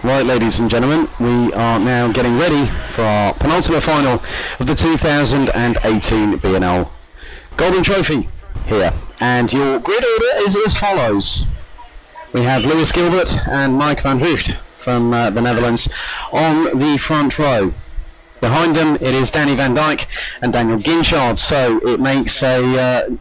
Right, ladies and gentlemen, we are now getting ready for our penultimate final of the 2018 B&L Golden Trophy here. And your grid order is as follows. We have Lewis Gilbert and Mike van Vugt from the Netherlands on the front row. Behind them it is Danny van Dijk and Daniel Ginchard, so it makes a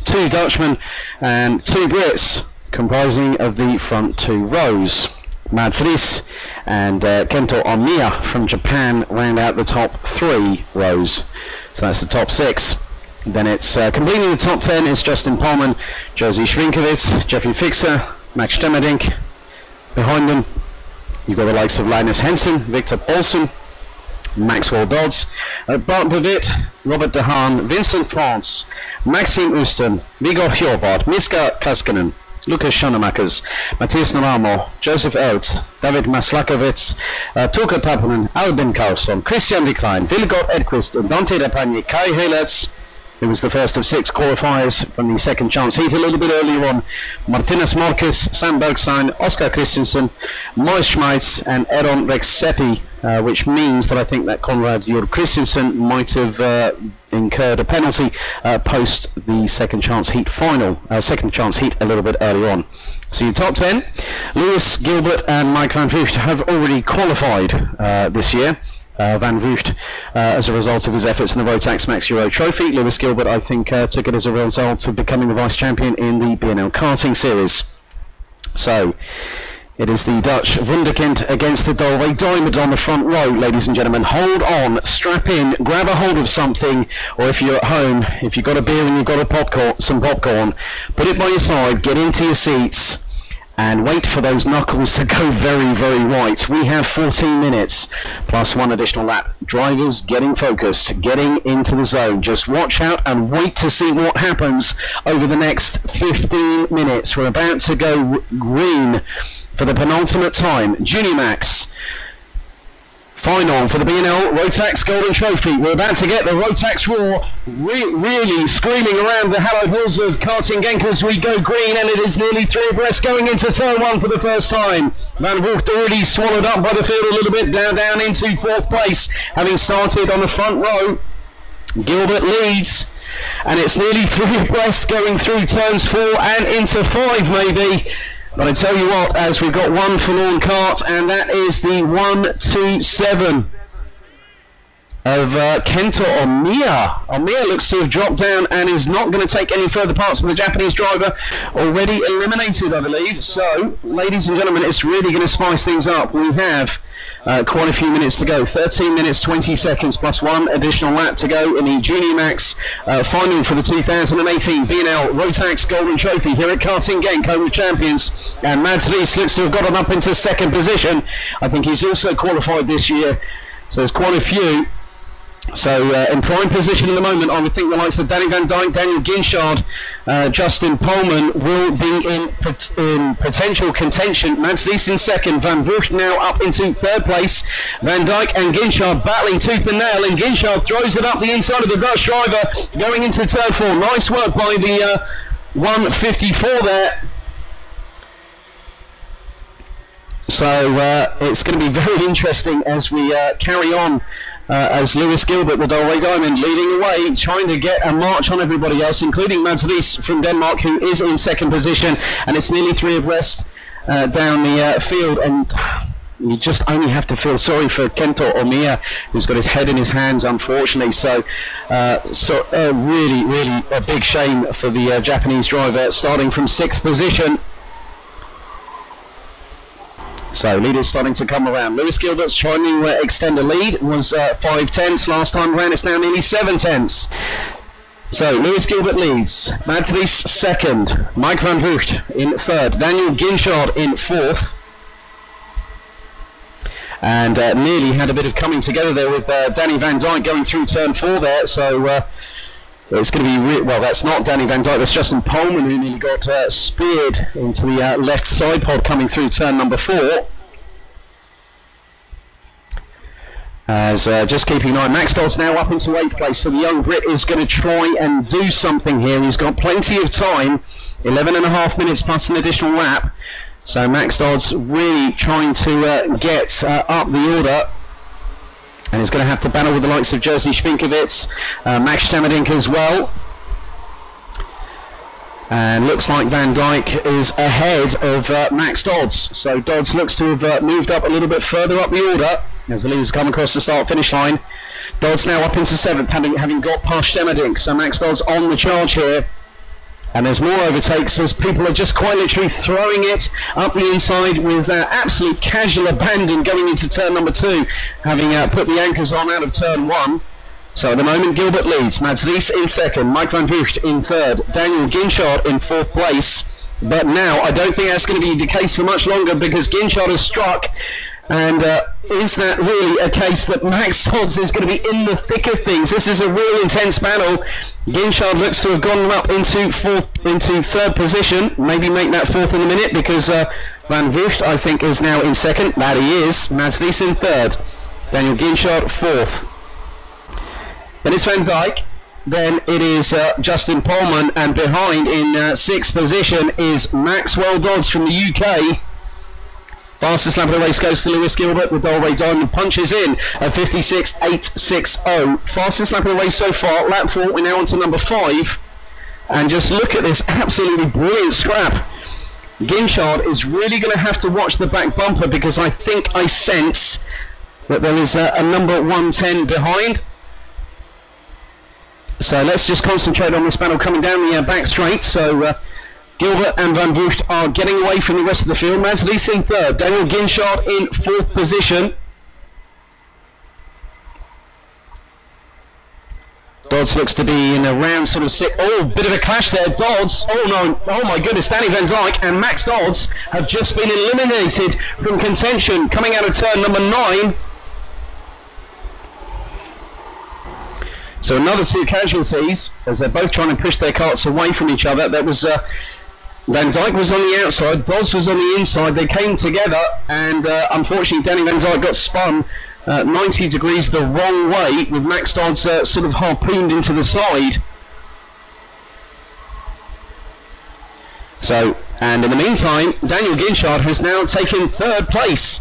two Dutchmen and two Brits comprising of the front two rows. Mads Ries and Kento Omiya from Japan round out the top three rows. So that's the top six. Then it's completing the top 10 is Justin Polman, Josie Schrinkovitz, Jeffrey Fixer, Max Stemmerdink. Behind them you've got the likes of Linus Henson, Victor Paulsen, Maxwell Dodds, Bart de Wit, Robert de Haan, Vincent France, Maxime Oesten, Vigor Hjorvard, Miska Kaskinen, Lucas Schoenemakers, Matthias Noramo, Joseph Oates, David Maslakowicz, Turka Tapanen, Albin Karlsson, Christian de Klein, Vilgård Edqvist, Dante Depagny, Kai Helertz, who was the first of six qualifiers from the second chance heat a little bit earlier on, Martinus Marcus, Sam Bergstein, Oscar Christensen, Mois Schmeitz and Eron Rexepi, which means that I think that Konrad Jörg Christensen might have incurred a penalty post the second chance heat final, second chance heat a little bit earlier on. So your top 10, Lewis Gilbert and Mike van Vugt have already qualified this year. Van Vugt as a result of his efforts in the Rotax Max Euro Trophy. Lewis Gilbert, I think, took it as a result of becoming the vice champion in the B&L karting series. So it is the Dutch Wunderkind against the Dolway Diamond on the front row, ladies and gentlemen. Hold on, strap in, grab a hold of something, or if you're at home, if you've got a beer and you've got some popcorn, put it by your side, get into your seats, and wait for those knuckles to go very, very white. We have 14 minutes plus one additional lap. Drivers getting focused, getting into the zone. Just watch out and wait to see what happens over the next 15 minutes. We're about to go green for the penultimate time. Junior Max final for the B&L Rotax Golden Trophy. We're about to get the Rotax roar really screaming around the hallowed halls of karting Genk as we go green, and it is nearly three abreast going into turn one for the first time. Van Vugt already swallowed up by the field a little bit, down into fourth place, having started on the front row. Gilbert leads, and it's nearly three abreast going through turns 4 and into 5 maybe. But I tell you what, as we've got one forlorn kart, and that is the 127 of Kento Omiya. Omiya looks to have dropped down and is not going to take any further parts from the Japanese driver, already eliminated, I believe. So, ladies and gentlemen, it's really going to spice things up. We have quite a few minutes to go. 13 minutes 20 seconds plus one additional lap to go in the Junior Max final for the 2018 B&L Rotax Golden Trophy here at Karting Genk, home of champions. And Mads Ries looks to have gotten up into second position. I think he's also qualified this year, so there's quite a few. So in prime position at the moment, I would think the likes of Danny van Dijk, Daniel Ginchard, Justin Polman will be in potential contention. Mads Ries in second, Van Vugt now up into third place. Van Dijk and Ginchard battling tooth and nail, and Ginchard throws it up the inside of the Dutch driver going into turn 4. Nice work by the 154 there. So it's going to be very interesting as we carry on. As Lewis Gilbert, the Dolway Diamond, leading the way, trying to get a march on everybody else, including Mads Ries from Denmark, who is in second position, and it's nearly three abreast down the field, and you just only have to feel sorry for Kento Omiya, who's got his head in his hands, unfortunately. So really a big shame for the Japanese driver, starting from sixth position. So leaders starting to come around. Lewis Gilbert's trying to extend a lead. It was 5/10 last time round. It's now nearly 7/10. So Lewis Gilbert leads. Mads Ries second. Mike van Vugt in third. Daniel Ginchard in fourth. And nearly had a bit of coming together there with Danny van Dijk going through turn 4 there. So it's going to be, well, that's not Danny van Dijk, that's Justin Polman, who nearly got speared into the left side pod coming through turn number 4. As just keeping an eye, Max Dodd's now up into 8th place, so the young Brit is going to try and do something here. He's got plenty of time, 11.5 minutes plus an additional lap. So Max Dodds really trying to get up the order. And he's going to have to battle with the likes of Jerzy Spinkiewicz, Max Stamadink as well. And looks like Van Dijk is ahead of Max Dodds. So Dodds looks to have moved up a little bit further up the order as the leaders come across the start-finish line. Dodds now up into 7th, having got past Stamadink. So Max Dodds on the charge here. And there's more overtakes as people are just quite literally throwing it up the inside with absolute casual abandon going into turn number 2, having put the anchors on out of turn 1. So at the moment Gilbert leads, Mads Ries in 2nd, Mike van Vugt in 3rd, Daniel Ginchard in 4th place. But now I don't think that's going to be the case for much longer because Ginchard has struck. And is that really a case that Max Dodds is going to be in the thick of things? This is a real intense battle. Ginchard looks to have gone up into 3rd position. Maybe make that 4th in a minute because Van Vugt, I think, is now in 2nd. That he is. Mads Ries in 3rd. Daniel Ginchard 4th. Then it's Van Dijk. Then it is Justin Polman. And behind in 6th position is Maxwell Dodds from the UK. Fastest lap of the race goes to Lewis Gilbert. The Dolray Diamond punches in at 56.860. Fastest lap of the race so far. Lap 4, we're now on to number 5. And just look at this absolutely brilliant scrap. Ginchard is really going to have to watch the back bumper because I think I sense that there is a number 110 behind. So let's just concentrate on this battle coming down the back straight. So Gilbert and Van Vugt are getting away from the rest of the field. Mads Ries in 3rd, Daniel Ginchard in 4th position. Dodds looks to be in around sort of 6. Oh, bit of a clash there. Dodds, oh no, oh my goodness, Danny Van Dijk and Max Dodds have just been eliminated from contention coming out of turn number 9. So another 2 casualties as they're both trying to push their carts away from each other. That was Van Dijk was on the outside, Dodds was on the inside. They came together and unfortunately Danny Van Dijk got spun 90 degrees the wrong way with Max Dodds sort of harpooned into the side. So, and in the meantime, Daniel Ginchard has now taken 3rd place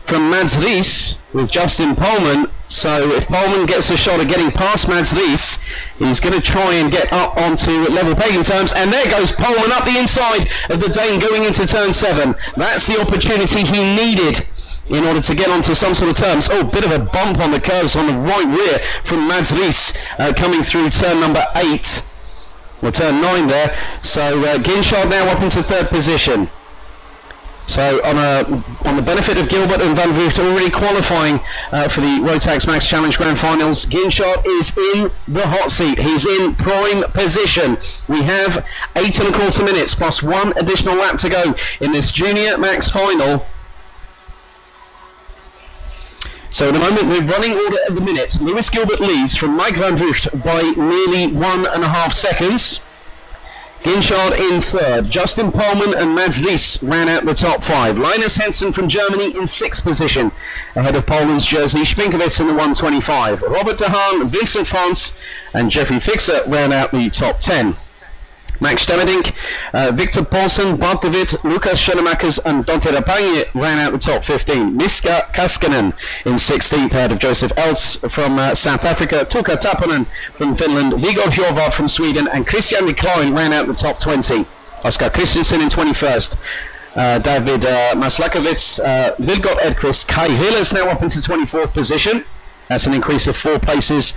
from Mads Ries with Justin Polman. So if Polman gets a shot at getting past Mads Ries, he's going to try and get up onto level pegging terms. And there goes Polman up the inside of the Dane going into turn 7. That's the opportunity he needed in order to get onto some sort of terms. Oh, bit of a bump on the curves on the right rear from Mads Ries coming through turn number 8. Well, turn 9 there. So Ginchard now up into 3rd position. So on the benefit of Gilbert and Van Vugt already qualifying for the Rotax Max Challenge Grand Finals, Ginchard is in the hot seat. He's in prime position. We have 8.25 minutes plus 1 additional lap to go in this Junior Max Final. So at the moment we're running order at the minute. Lewis Gilbert leads from Mike Van Vugt by nearly 1.5 seconds. Ginchard in 3rd. Justin Polman and Mads Ries ran out the top 5. Linus Henson from Germany in 6th position, ahead of Poland's Jerzy Spinkiewicz in the 125. Robert De Haan, Vincent France and Jeffrey Fixer ran out the top 10. Max Stamadink, Victor Paulsen, Bart de Wit, Lucas Schoenemakers and Dante Rapagne ran out the top 15. Miska Kaskanen in 16th, ahead of Joseph Eltz from South Africa, Tuukka Taponen from Finland, Vigor Hjorvard from Sweden and Christian de Klein ran out the top 20. Oscar Christensen in 21st. David Maslakovits, Vilgot Edqvist, Kai Hillers now up into 24th position. That's an increase of 4 places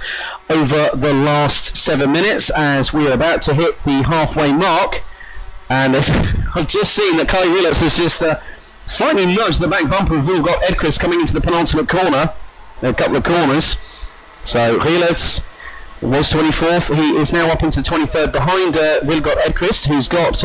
over the last 7 minutes as we are about to hit the halfway mark. And I've just seen that Kai Hillers has just slightly nudged the back bumper of Vilgot Edqvist coming into the penultimate corner, a couple of corners. So Hillers was 24th. He is now up into 23rd behind Vilgot Edqvist, who's got...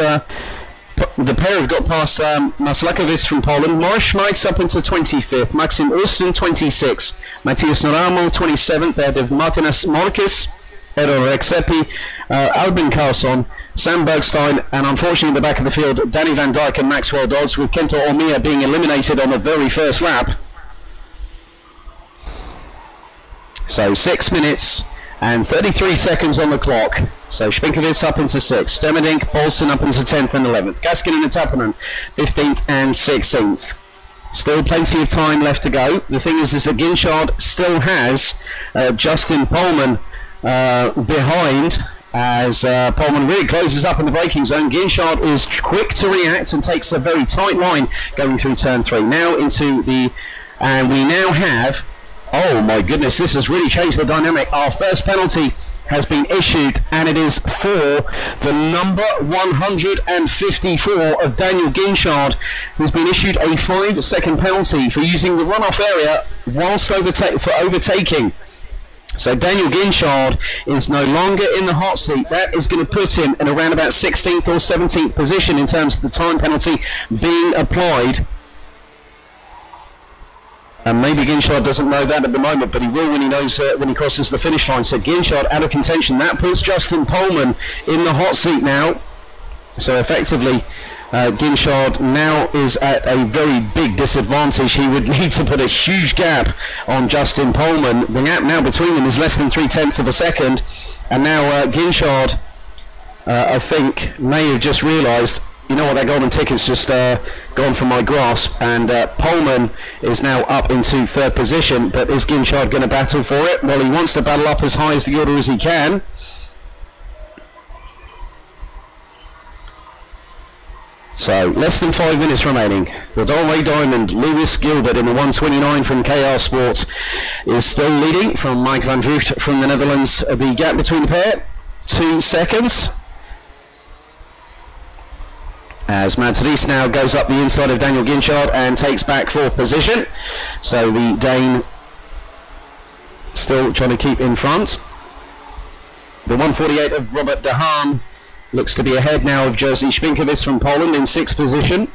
the pair have got past Maslakovits from Poland. Morris Schmeitz up into 25th. Maxim Osten 26th. Matthias Noramo 27th. Ahead of Martinas Morkis, Edo Rexepi, Albin Carlson, Sam Bergstein, and unfortunately in the back of the field, Danny Van Dijk and Maxwell Dodds, with Kento Ormia being eliminated on the very first lap. So 6 minutes and 33 seconds on the clock. So Spinkovitz up into 6th, Stemerdink, Bolson up into 10th and 11th, Gaskinen and Tappanen 15th and 16th. Still plenty of time left to go. The thing is that Ginchard still has Justin Pohlmann behind, as Pohlmann really closes up in the braking zone. Ginchard is quick to react and takes a very tight line going through turn 3. Now into the, and we now have, oh my goodness, this has really changed the dynamic. Our first penalty has been issued, and it is for the number 154 of Daniel Ginchard, who's been issued a 5-second penalty for using the runoff area whilst overtaking. So Daniel Ginchard is no longer in the hot seat. That is going to put him in around about 16th or 17th position in terms of the time penalty being applied. And maybe Ginchard doesn't know that at the moment, but he will when he knows when he crosses the finish line. So Ginchard out of contention. That puts Justin Pohlmann in the hot seat now. So effectively, Ginchard now is at a very big disadvantage. He would need to put a huge gap on Justin Pohlmann. The gap now between them is less than 0.3 of a second. And now Ginchard, I think, may have just realised, you know what, that golden ticket's just gone from my grasp, and Pohlmann is now up into 3rd position. But is Ginchard going to battle for it? Well, he wants to battle up as high as the order as he can. So less than 5 minutes remaining. The Dolway Diamond, Lewis Gilbert in the 129 from KR Sports, is still leading from Mike van Vught from the Netherlands. The gap between the pair, 2 seconds. As Mads Ries now goes up the inside of Daniel Ginchard and takes back 4th position. So the Dane still trying to keep in front. The 148 of Robert De Haan looks to be ahead now of Jerzy Spinkovitz from Poland in 6th position.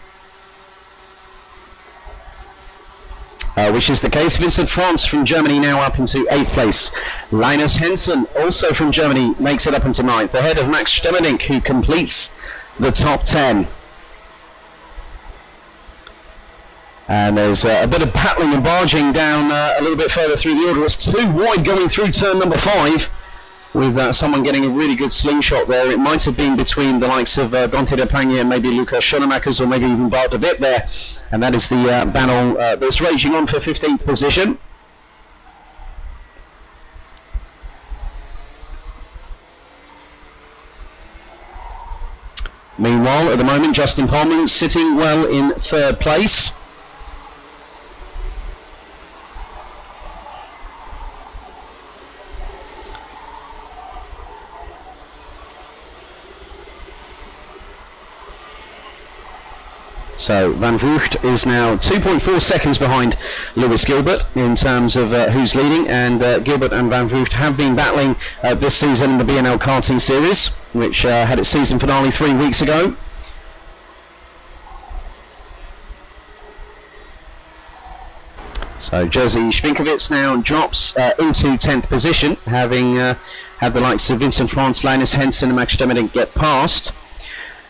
Which is the case. Vincent France from Germany now up into 8th place. Linus Hensen, also from Germany, makes it up into 9th, ahead of Max Stemerdink, who completes the top 10. And there's a bit of battling and barging down a little bit further through the order. It's 2 wide going through turn number 5, with someone getting a really good slingshot there. It might have been between the likes of Dante de Pagne and maybe Lucas Schoenemakers, or maybe even Bart de Witt there. And that is the battle that's raging on for 15th position. Meanwhile, at the moment, Justin Pohlmann sitting well in 3rd place. So Van Vught is now 2.4 seconds behind Lewis Gilbert in terms of who's leading, and Gilbert and Van Vught have been battling this season in the B&L karting series, which had its season finale 3 weeks ago. So Jerzy Spinkovitz now drops into 10th position, having had the likes of Vincent France, Linus Hensen and Max Stemerdink get past.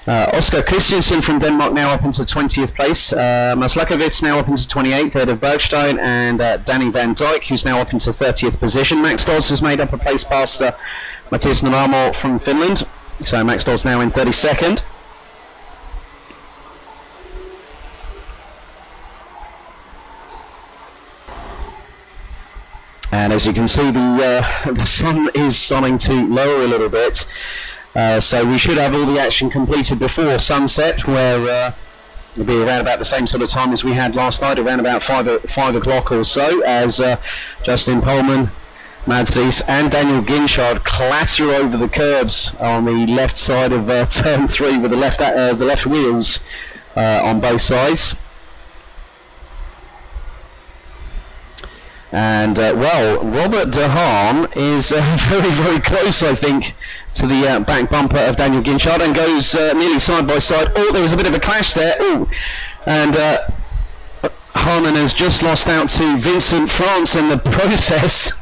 Oscar Christiansen from Denmark now up into 20th place. Maslakovitz now up into 28th, ahead of Bergstein and Danny Van Dijk, who's now up into 30th position. Max Dodds has made up a place past Matthias Nuramo from Finland. So Max Dodds now in 32nd. And as you can see, the sun is starting to lower a little bit. So we should have all the action completed before sunset, where it'll be around about the same sort of time as we had last night, around about 5 o'clock or so, as Justin Pohlmann, Mads Ries and Daniel Ginchard clatter over the curbs on the left side of turn 3 with the left wheels on both sides. And well, Robert De Haan is very, very close, I think, to the back bumper of Daniel Ginchard, and goes nearly side by side. Oh, there was a bit of a clash there. Oh, and Harman has just lost out to Vincent France in the process.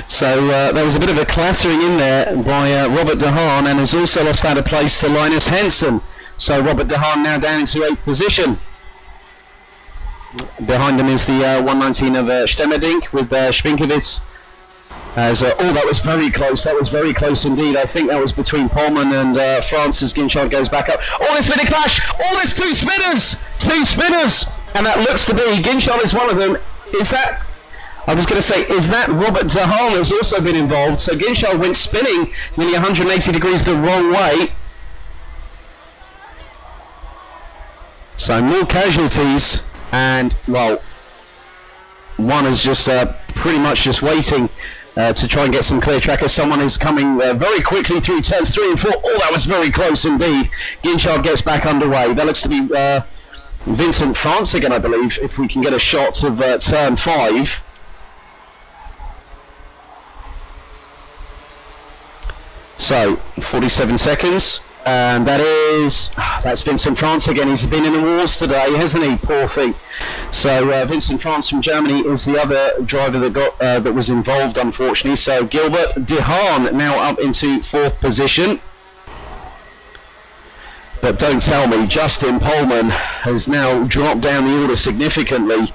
So there was a bit of a clattering in there by Robert De Haan, and has also lost out of place to Linus Hensen. So Robert De Haan now down into 8th position. Behind him is the 119 of Stemerdink, with Spinkovitz As oh, that was very close. That was very close indeed. I think that was between Pullman and France as Ginchard goes back up. Oh, there's been a clash. Oh, there's two spinners, and that looks to be Ginchard is one of them. Is that? I was going to say, is that Robert de Haan has also been involved? So Ginchard went spinning nearly 180 degrees the wrong way. So more casualties, and well, one is just pretty much just waiting to try and get some clear track as someone is coming very quickly through turns 3 and 4. Oh, that was very close indeed. Ginchard gets back underway. That looks to be Vincent France again, I believe, if we can get a shot of turn 5. So 47 seconds, and that's Vincent France again. He's been in the wars today, hasn't he? Poor thing. So Vincent France from Germany is the other driver that got that was involved, unfortunately. So Gilbert de Haan now up into 4th position. But don't tell me, Justin Pullman has now dropped down the order significantly.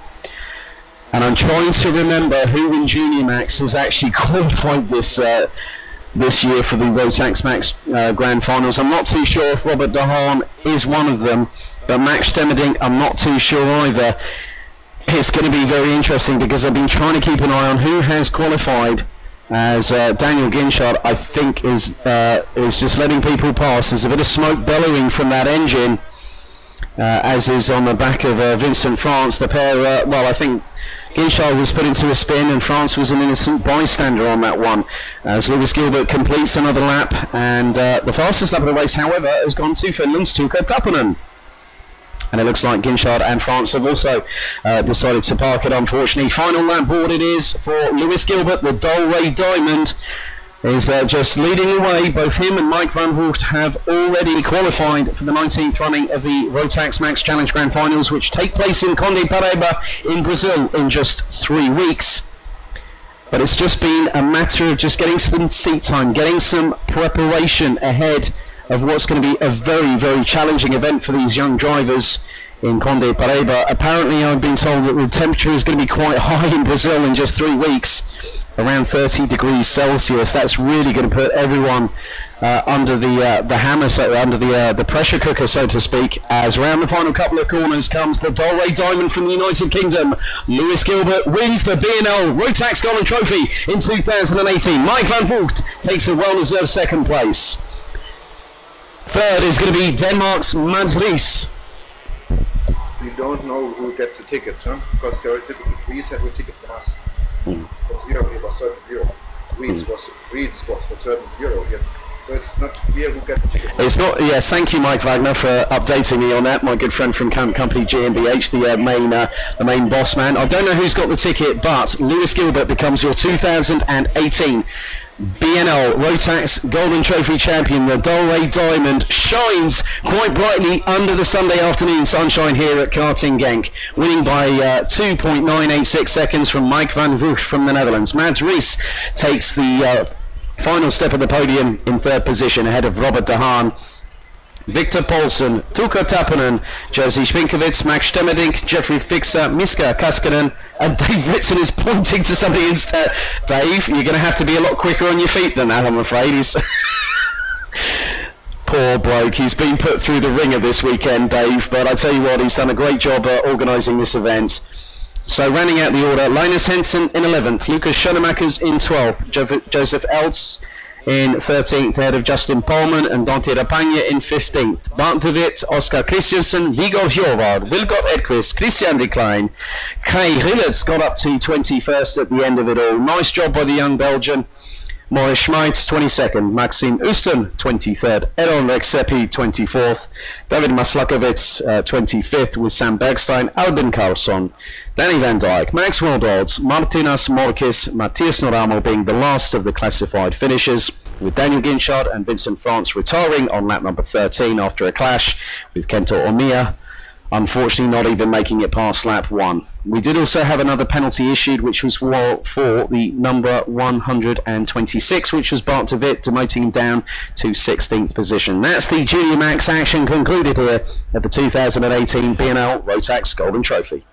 And I'm trying to remember who in Junior Max has actually qualified this year for the Rotax Max Grand Finals. I'm not too sure if Robert de Haan is one of them, but Max Stemmerdink, I'm not too sure either. It's going to be very interesting because I've been trying to keep an eye on who has qualified, as Daniel Ginchard, I think, is just letting people pass. There's a bit of smoke bellowing from that engine, as is on the back of Vincent France. The pair, well, I think Ginchard was put into a spin and France was an innocent bystander on that one, as Lewis Gilbert completes another lap, and the fastest lap of the race, however, has gone to Finland's Tuukka Tappanen. And it looks like Ginchard and France have also decided to park it, unfortunately. Final lap board it is for Lewis Gilbert. The Dolray Diamond is just leading the way. Both him and Mike Van Voort have already qualified for the 19th running of the Rotax Max Challenge Grand Finals, which take place in Conde Paraiba in Brazil in just 3 weeks. But it's just been a matter of just getting some seat time, getting some preparation ahead of what's going to be a very, very challenging event for these young drivers in Conde Paraiba. Apparently, I've been told that the temperature is going to be quite high in Brazil in just 3 weeks, around 30 degrees Celsius. That's really going to put everyone under the hammer, so under the pressure cooker, so to speak, as around the final couple of corners comes the Dolray Diamond from the United Kingdom. Lewis Gilbert wins the B&L Rotax Golden Trophy in 2018. Mike Van Voort takes a well-deserved 2nd place. 3rd is going to be Denmark's Mads Ries. We don't know who gets the ticket, huh? Because theoretically Ries had a ticket from us. From 0, it was €30. Ries was for €30 here. So it's not clear who gets the ticket. It's not. Yes, thank you, Mike Wagner, for updating me on that. My good friend from Camp Company GmbH, the main boss man. I don't know who's got the ticket, but Lewis Gilbert becomes your 2018 B&L Rotax Golden Trophy champion. The Dolray Diamond shines quite brightly under the Sunday afternoon sunshine here at Karting Genk, winning by 2.986 seconds from Mike Van Voort from the Netherlands. Mads Ries takes the final step of the podium in 3rd position ahead of Robert de Haan, Victor Paulsen, Tuukka Tappanen, Jerzy Spinkovits, Max Stemmerdink, Jeffrey Fixer, Miska Kaskanen, and Dave Ritson is pointing to something instead. Dave, you're going to have to be a lot quicker on your feet than that, I'm afraid. He's poor bloke. He's been put through the ringer this weekend, Dave, but I tell you what, he's done a great job organising this event. So rounding out the order, Linus Henson in 11th, Lucas Schoenemakers in 12th, Joseph Eltz in 13th, ahead of Justin Pullman and Dante Rapagna in 15th. Bart de Wit, Oscar Christensen, Vigor Hjorvard, Wilgott Edquist, Christian de Klein, Kai Rillertz got up to 21st at the end of it all. Nice job by the young Belgian. Maurice Schmeitz 22nd, Maxime Oesten 23rd, Eron Rexepi 24th, David Maslakovits 25th with Sam Bergstein, Albin Carlson, Danny Van Dijk, Max Wildolds, Martinas Morkis, Matthias Noramo being the last of the classified finishers, with Daniel Ginchard and Vincent France retiring on lap number 13 after a clash with Kento Omiya, unfortunately not even making it past lap 1. We did also have another penalty issued, which was for the number 126, which was Bart de Wit, demoting him down to 16th position. That's the Junior Max action concluded here at the 2018 B&L Rotax Golden Trophy.